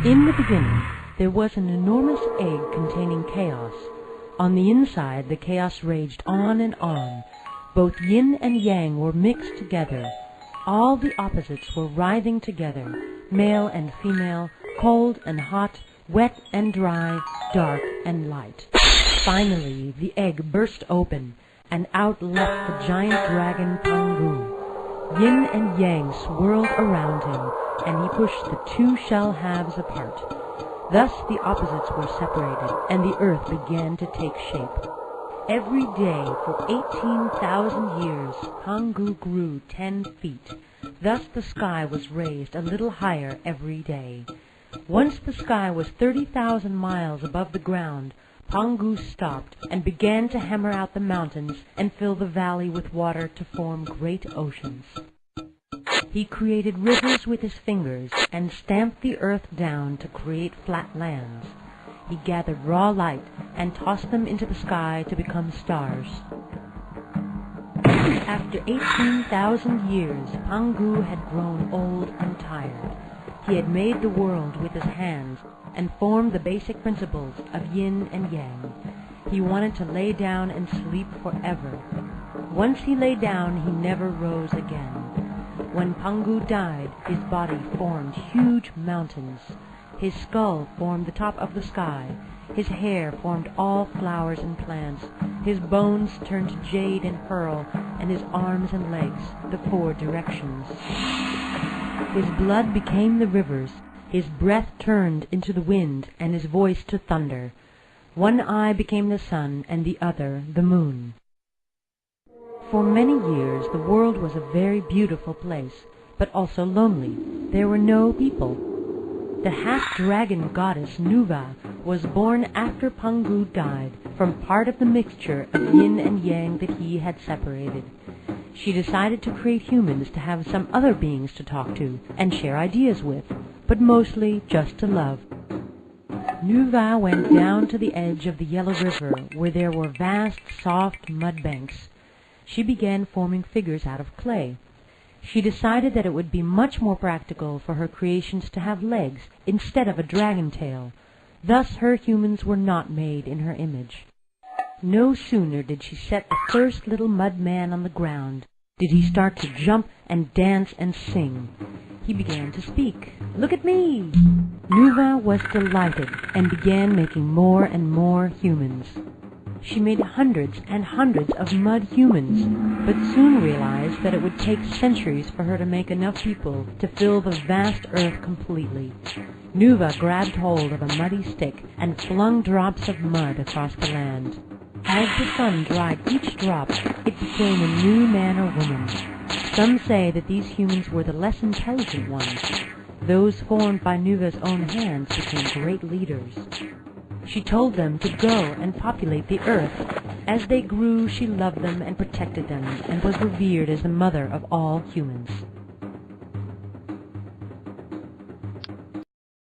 In the beginning, there was an enormous egg containing chaos. On the inside, the chaos raged on and on. Both yin and yang were mixed together. All the opposites were writhing together, male and female, cold and hot, wet and dry, dark and light. Finally, the egg burst open, and out leapt the giant dragon Pangu. Yin and yang swirled around him, and he pushed the two shell halves apart. Thus the opposites were separated, and the earth began to take shape. Every day for 18,000 years, Pangu grew 10 feet. Thus the sky was raised a little higher every day. Once the sky was 30,000 miles above the ground, Pangu stopped and began to hammer out the mountains and fill the valley with water to form great oceans. He created rivers with his fingers and stamped the earth down to create flat lands. He gathered raw light and tossed them into the sky to become stars. After 18,000 years, Pangu had grown old and tired. He had made the world with his hands and formed the basic principles of yin and yang. He wanted to lay down and sleep forever. Once he lay down, he never rose again. When Pangu died, his body formed huge mountains. His skull formed the top of the sky. His hair formed all flowers and plants. His bones turned to jade and pearl, and his arms and legs the 4 directions. His blood became the rivers. His breath turned into the wind, and his voice to thunder. One eye became the sun, and the other the moon. For many years the world was a very beautiful place, but also lonely. There were no people. The half-dragon goddess Nuva was born after Pangu died from part of the mixture of yin and yang that he had separated. She decided to create humans to have some other beings to talk to and share ideas with, but mostly just to love. Nuva went down to the edge of the Yellow River, where there were vast, soft mud banks. She began forming figures out of clay. She decided that it would be much more practical for her creations to have legs instead of a dragon tail. Thus her humans were not made in her image. No sooner did she set the first little mud man on the ground did he start to jump and dance and sing. He began to speak. "Look at me!" Nuva was delighted and began making more and more humans. She made hundreds and hundreds of mud humans, but soon realized that it would take centuries for her to make enough people to fill the vast earth completely. Nuva grabbed hold of a muddy stick and flung drops of mud across the land. As the sun dried each drop, it became a new man or woman. Some say that these humans were the less intelligent ones. Those formed by Nuva's own hands became great leaders. She told them to go and populate the earth. As they grew, she loved them and protected them, and was revered as the mother of all humans.